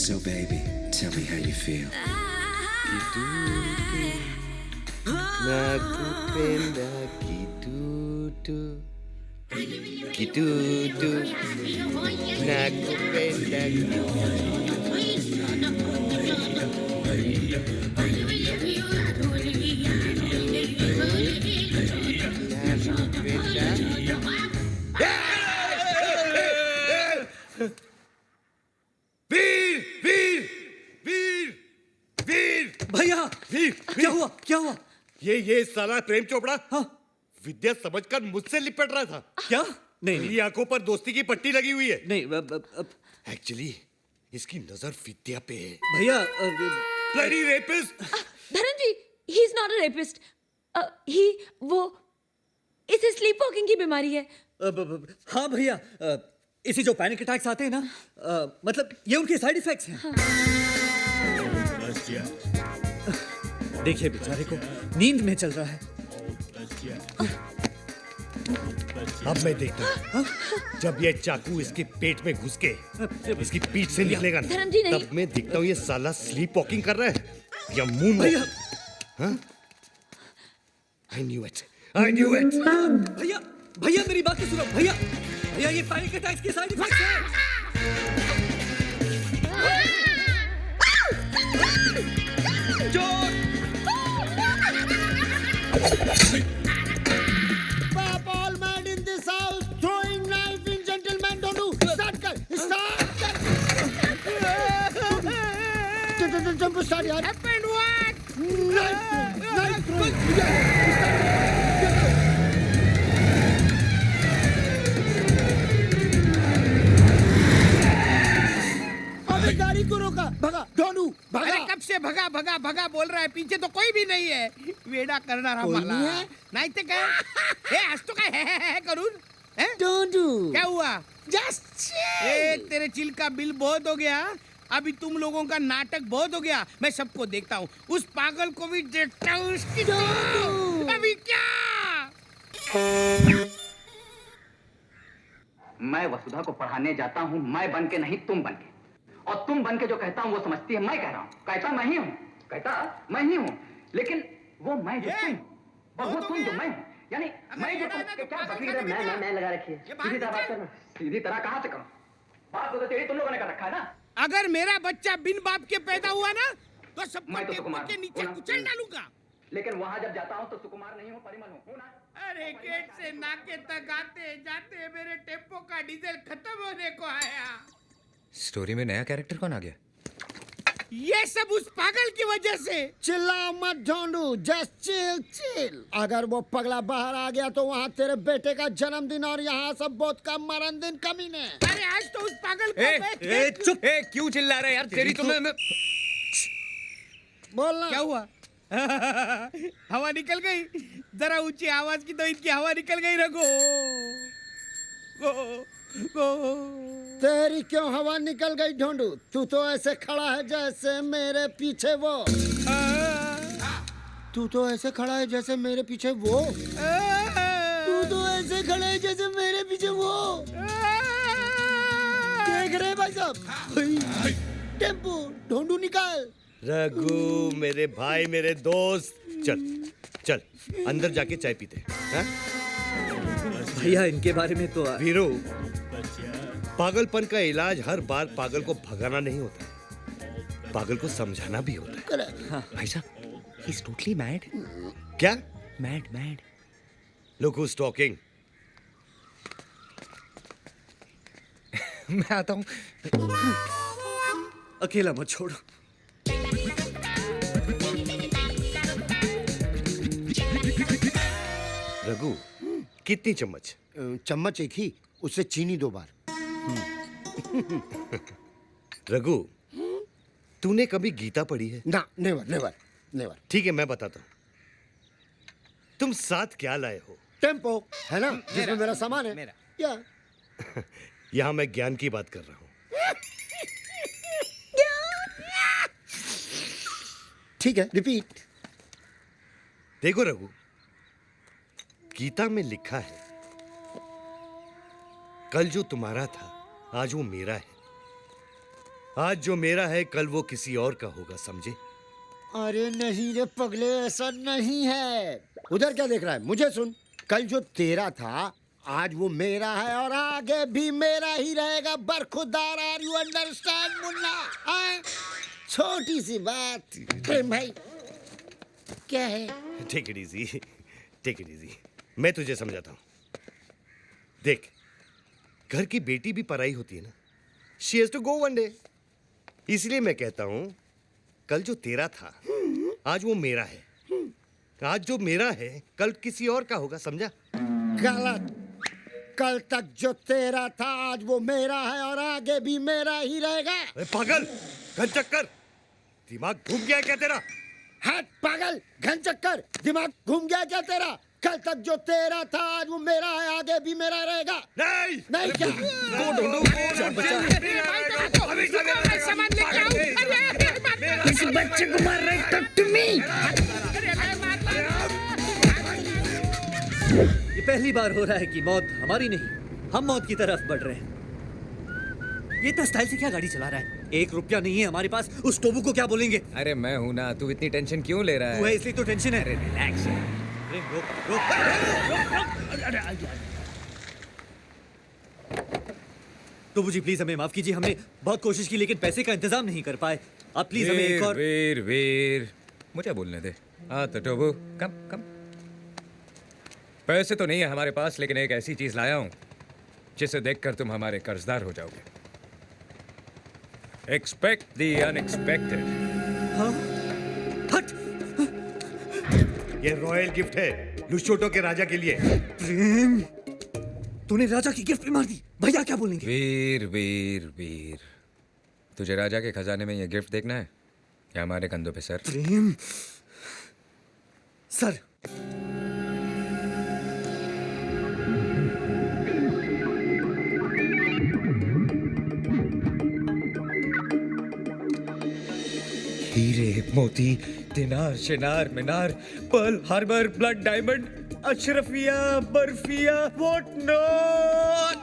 So baby, tell me how you feel. Nakupenda kitutu, kitutu, nakupenda वीर वीर वीर वीर भैया वीर क्या हुआ क्या हुआ? ये साला प्रेम चोपड़ा हाँ विद्या समझकर मुझसे लिपट रहा था। क्या? नहीं नहीं मेरी आंखों पर दोस्ती की पट्टी लगी हुई है। नहीं एक्चुअली इसकी नजर विद्या पे है। भैया Bloody rapist! Dharam ji, he is not a rapist. वो इसे स्लीप वॉकिंग की बीमारी है। हाँ भैया इसी जो पैनिक अटैक्स आते हैं ना मतलब ये उनके साइड इफेक्ट्स हैं। देखिए बेचारे को नींद में चल रहा है। अब मैं देखता हूँ जब ये चाकू इसके पेट में घुस के इसकी पीठ से निकलेगा ना, धर्म जी नहीं। तब मैं देखता हूँ ये साला स्लीप वॉकिंग कर रहा है या मून भैया I knew it. I knew it. भैया भैया मेरी बात तो सुनो भैया भैया ये पैनिक अटैक्स के साइड इफेक्ट्स हैं। Pop all mad in this house, throwing knife in gentleman. Don't do. Start kar. Start kar. Jump start yaar. Happened what? Knife throwing. अबे गाड़ी को रोका. भगा. डोनू. अरे भगा. कब से भगा भगा भगा बोल रहा है, पीछे तो कोई भी नहीं है। वेडा करना रहा कोई माला नहीं है? नहीं तो क्या आज तो क्या है करून है? डोनू. क्या हुआ? Just chill. ए तेरे चिल का बिल बहुत हो गया। अभी तुम लोगों का नाटक बहुत हो गया। मैं सबको देखता हूँ, उस पागल को भी देखता हूँ। उसकी तो अभी क्या? मैं वसुधा को पढ़ाने जाता हूँ, मैं बन के नहीं तुम बन के। और तुम बन के जो कहता हूँ वो समझती है मैं कह रहा हूँ। कहता मैं ही हूँ, कहता मैं ही हूँ, लेकिन वो मैं जो तुम और वो तुम जो मैं हूँ। यानी मैं जो तुम क्या बकरी मैं लगा रखी है। सीधी तरह बात करना। सीधी तरह कहाँ से करूँ? बात तो तेरी तुम लोगों ने कर रखा है ना। अगर मेरा बच्चा बिन बाप के पैदा हुआ ना तो सबको मैं तो टेबल सुकुमार के नीचे हूँ ना। कुचल डालूंगा। लेकिन वहां जब जाता हूँ तो सुकुमार नहीं हूँ, परिमल हूँ ना। अरे गेट से नाके तक आते जाते मेरे टेम्पो का डीजल खत्म होने को आया। स्टोरी में नया कैरेक्टर कौन आ गया? ये सब उस पागल की वजह से। चिल्ला मत ढूंढू. Just chill chill. अगर वो पगला बाहर आ गया तो वहाँ तेरे बेटे का जन्मदिन और यहाँ सब बहुत का मरण दिन कमीने. अरे आज तो उस पागल को चुप! क्यों चिल्ला रहा है यार? तेरी तो मैं बोलना. क्या हुआ? हवा निकल गई। जरा ऊंची आवाज की तो इनकी हवा निकल गई। रघु गो तेरी क्यों हवा निकल गई ढूंढू? तू तो ऐसे खड़ा है जैसे मेरे पीछे वो. तू तो ऐसे खड़ा है जैसे मेरे पीछे वो. तू तो ऐसे खड़ा है जैसे मेरे पीछे वो. देख रहे भाई साहब? टेम्पो ढूंढू निकाल. रघु मेरे भाई मेरे दोस्त, चल चल अंदर जाके चाय पीते हैं। भैया इनके बारे में तो वीरू, पागलपन का इलाज हर बार पागल को भगाना नहीं होता, पागल को समझाना भी होता है। करेक्ट. भाई साहब, he's totally mad. क्या? Mad. Look who's talking. मैं आता हूँ। अकेला मत छोड़ो। रघु, कितनी चम्मच? चम्मच एक ही, उससे चीनी 2 बार. रघु, तूने कभी गीता पढ़ी है? ना, नेवर नेवर नेवर. ठीक है मैं बताता हूँ। तुम साथ क्या लाए हो? टेम्पो है ना जिसमें मेरा सामान है. मेरा। या यहाँ मैं ज्ञान की बात कर रहा हूँ। ठीक है, रिपीट। देखो रघु, गीता में लिखा है, कल जो तुम्हारा था आज वो मेरा है, आज जो मेरा है कल वो किसी और का होगा, समझे? अरे नहीं रे पगले, ऐसा नहीं है। उधर क्या देख रहा है? मुझे सुन। कल जो तेरा था आज वो मेरा है और आगे भी मेरा ही रहेगा। बरखुरदार, आर यू अंडरस्टैंड मुन्ना? छोटी सी बात। प्रेम भाई क्या है? Take it easy, take it easy. मैं तुझे समझाता हूँ। देख, घर की बेटी भी पराई होती है ना। She has to go one day. इसलिए मैं कहता हूँ, कल जो तेरा था आज वो मेरा है, आज जो मेरा है कल किसी और का होगा, समझा? गलत। कल तक जो तेरा था आज वो मेरा है और आगे भी मेरा ही रहेगा। अरे पागल, घन चक्कर, दिमाग घूम गया है क्या तेरा? हट पागल, घन चक्कर, दिमाग घूम गया क्या तेरा? कल तक जो तेरा था आज वो मेरा है, आगे भी मेरा रहेगा। नहीं, नहीं क्या? इस बच्चे को मार रहे तक तुम्हें। ये पहली बार हो रहा है कि मौत हमारी नहीं, हम मौत की तरफ बढ़ रहे हैं। ये इतना स्टाइल से क्या गाड़ी चला रहा है? 1 रुपया नहीं है हमारे पास, उस टोबू को क्या बोलेंगे? अरे मैं हूं ना, तू इतनी टेंशन क्यों ले रहा तू है है? इसलिए तो टेंशन है। अरे रिलैक्स। रुक रुक। टोबू जी प्लीज हमें माफ कीजिए, हमने बहुत कोशिश की लेकिन पैसे का इंतजाम नहीं कर पाए। आप प्लीज हमें एक और। वीर वीर, मुझे बोलने दे। हाँ तो टोबू, कम कम। पैसे तो नहीं है हमारे पास, लेकिन एक ऐसी चीज लाया हूं जिसे देखकर तुम हमारे कर्जदार हो जाओगे। Expect the unexpected. हाँ? हट! ये रॉयल गिफ्ट है लुशोटो के राजा के लिए। प्रेम, तूने राजा की गिफ्ट भी मार दी। भैया क्या बोलेंगे? वीर वीर वीर, तुझे राजा के खजाने में ये गिफ्ट देखना है या हमारे कंधों पे सर? प्रेम सर। हीरे मोती दिनार शिनार मीनार पर्ल हार्बर ब्लड डायमंड अशरफिया बर्फिया व्हाट नॉट।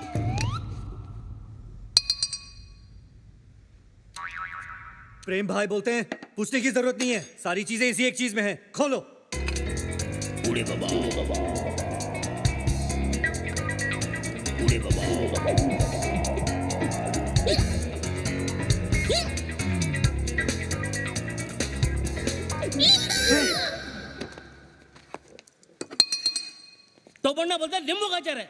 प्रेम भाई बोलते हैं, पूछने की जरूरत नहीं है, सारी चीजें इसी एक चीज में हैं। खोलो। तो बनना बोलता है नींबू का अचार है।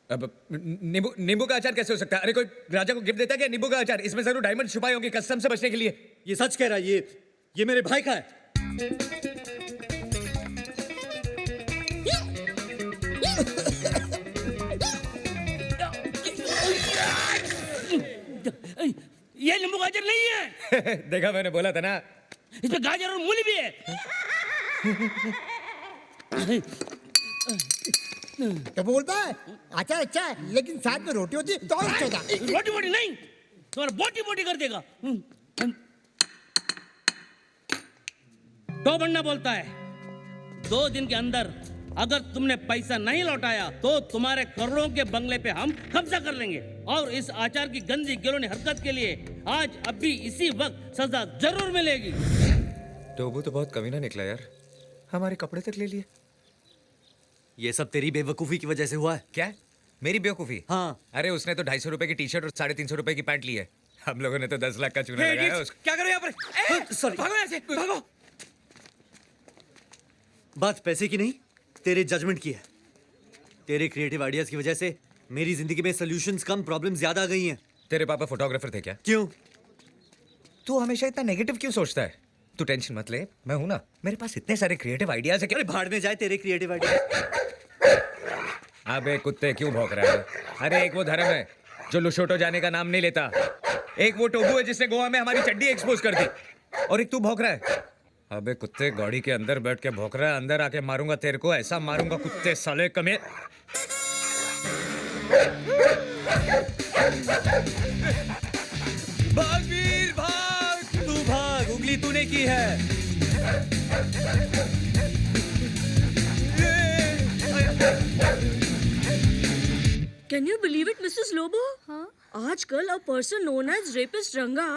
अब नींबू नींबू का अचार कैसे हो सकता है? अरे कोई राजा को गिफ्ट देता है क्या नींबू का अचार? इसमें जरूर डायमंड छुपाए होंगे कस्टम से बचने के लिए। ये सच कह रहा है, ये मेरे भाई का है। ये नींबू गाजर नहीं है। देखा, मैंने बोला था ना। इसमें गाजर और मूली भी है। तो बोलता है अचार अच्छा है लेकिन साथ में रोटी होती है तो और अच्छा होता। रोटी बोटी नहीं, तुम्हारा बोटी बोटी कर देगा। तो बनना बोलता है 2 दिन के अंदर अगर तुमने पैसा नहीं लौटाया तो तुम्हारे करोड़ों के बंगले पे हम कब्जा कर लेंगे और इस आचार की गंदी गिलोनी हरकत के लिए आज अभी इसी वक्त सजा जरूर मिलेगी। टोबू तो बहुत कमीना निकला यार, हमारे कपड़े तक ले लिए। ये सब तेरी बेवकूफी की वजह से हुआ है। क्या? मेरी बेवकूफी? हाँ। अरे उसने तो 250 रुपए की टी शर्ट और 350 रुपए की पैंट ली है। हम लोगों ने तो 10 लाख का चूना लगाया है उसको। क्या करो यहाँ पर? सॉरी। भागो यहाँ से, भागो। बात पैसे की नहीं, तेरे जजमेंट की है। तेरे क्रिएटिव आइडियाज की वजह से मेरी जिंदगी में सॉल्यूशंस कम, प्रॉब्लम ज्यादा आ गई हैं। तेरे पापा फोटोग्राफर थे क्या? क्यों? तू हमेशा इतना नेगेटिव क्यों सोचता है? तू टेंशन मत ले, मैं हूं ना, मेरे पास इतने सारे क्रिएटिव आइडियाज है कि। अरे भाड़ में जाए तेरे क्रिएटिव आइडिया। अबे कुत्ते क्यों भौंक रहा है? अरे एक वो धर्म है जो लुशोटो जाने का नाम नहीं लेता, एक वो टोबू है जिसने गोवा में हमारी चड्डी एक्सपोज कर दी, और एक तू भौंक रहा है। अबे कुत्ते, गाड़ी के अंदर बैठ के भौंक रहा है, अंदर आके मारूंगा तेरे को, ऐसा मारूंगा कुत्ते साले कमे। भाग वीर भाग, तू भाग, उंगली तूने की है। Can you believe it, Mrs. Lobo? आजकल a person known as rapist रंगा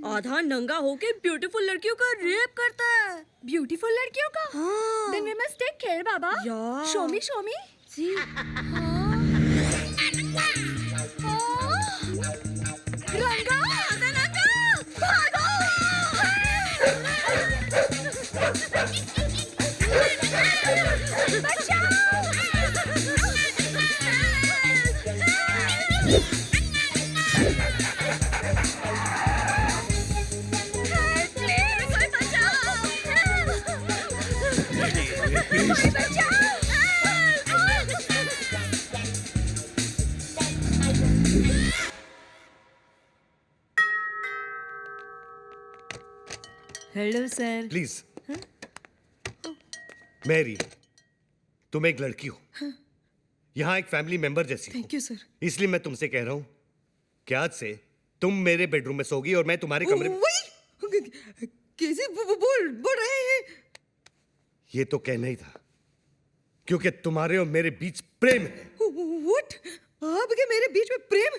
आधा नंगा होके ब्यूटीफुल लड़कियों का रेप करता है। ब्यूटीफुल लड़कियों का? हाँ। Then we must take care, Baba. Yeah. Show me, show me. See? रंगा, रंगा, भागो! Hello sir. प्लीज मैरी, तुम एक लड़की हो, यहाँ एक फैमिली मेंबर जैसी हो। Thank you sir. इसलिए मैं तुमसे कह रहा हूँ कि आज से तुम मेरे बेडरूम में सोगी और मैं तुम्हारे कमरे में। कैसे बोल रहे हैं? ये तो कहना ही था, क्योंकि तुम्हारे और मेरे बीच प्रेम है। व्हाट? आपके मेरे बीच में प्रेम?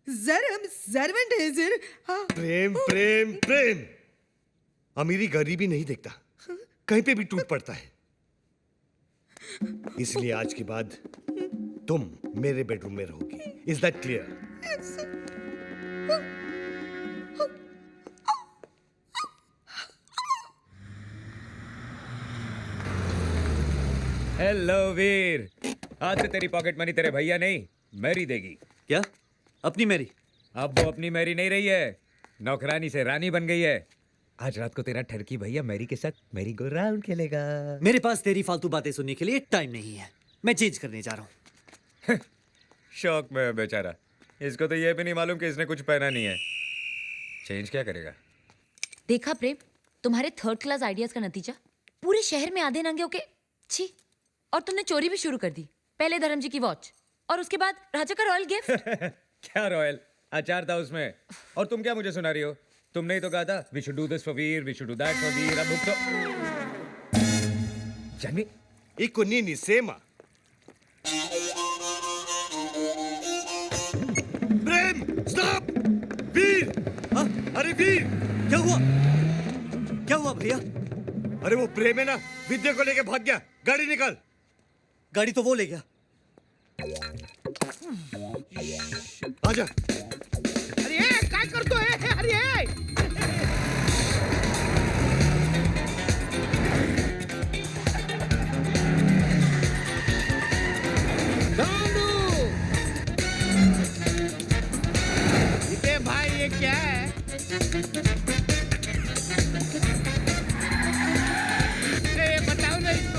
सर हम सर्वेंट हैं सर। प्रेम प्रेम प्रेम अमीरी गरीबी नहीं देखता, कहीं पे भी टूट पड़ता है। इसलिए आज के बाद तुम मेरे बेडरूम में रहोगी। Is that clear? हेलो वीर, आज से तेरी पॉकेट मनी तेरे भैया नहीं मैरी देगी। क्या? अपनी मेरी? अब वो अपनी मैरी नहीं रही है, नौकरानी से रानी बन गई है। आज रात को तेरा ठरकी भैया मैरी के साथ मैरी गो राउंड खेलेगा। मेरे पास तेरी फालतू बातें सुनने के लिए टाइम नहीं है। मैं चेंज करने जा रहा हूँ। शौक में है बेचारा, इसको तो ये भी नहीं मालूम कि इसने कुछ पहना नहीं है। चेंज क्या करेगा? देखा प्रेम, तुम्हारे थर्ड क्लास आइडियाज का नतीजा। पूरे शहर में आधे नंगे होके छी, और तुमने चोरी भी शुरू कर दी। पहले धर्म जी की वॉच और उसके बाद राजा का रॉयल गिफ्ट। क्या रॉयल? अचार था उसमें। और तुम क्या मुझे सुना रही हो? तुमने ही तो कहा था we should do this for Veer, we should do that for Veer. अब तो Janhvi Iko nini sema? Prem, stop! Veer! हाँ? अरे वीर! क्या हुआ? क्या हुआ भैया? अरे वो प्रेम है ना, विद्या को लेके भाग गया। गाड़ी निकाल। गाड़ी तो वो ले गया। आजा। अरे काय करतोय? अरे इते भाई ये क्या है? अरे बताओ ना इसको।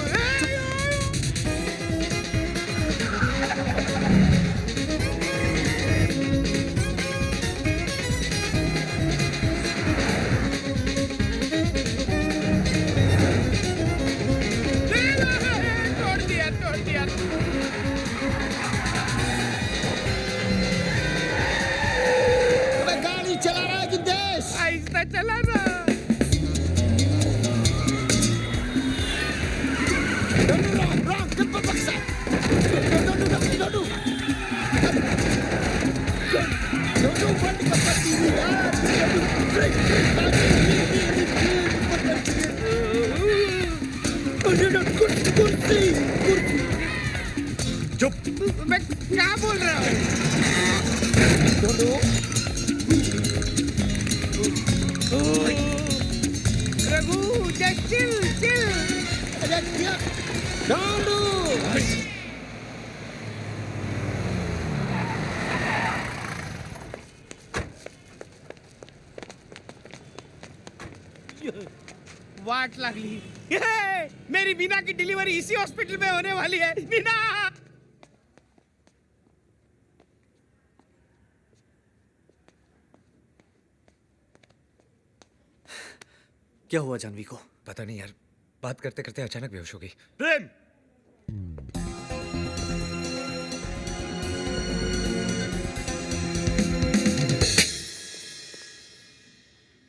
तोड़ दिया तोड़ दिया। अबे गाड़ी चला रहा है कि देश? आहिस्ता चला ना। Wrong, get back side. Don't do. बंद कर पट्टी यार। कुर्सी। चुप! मैं क्या बोल रहा हूँ? Raghu just chill. अरे क्या? Don't do. वाट लागली। हे, मेरी बीना की डिलीवरी इसी हॉस्पिटल में होने वाली है। बीना! क्या हुआ जानवी को? पता नहीं यार, बात करते करते अचानक बेहोश हो गई। Prem!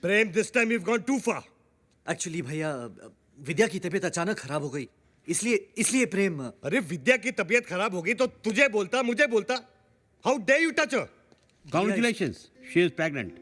Prem, this time you've gone too far. Actually भैया विद्या की तबीयत अचानक खराब हो गई, इसलिए प्रेम। अरे विद्या की तबीयत खराब हो गई तो तुझे बोलता, मुझे बोलता. How dare you touch her? Congratulations, she is pregnant.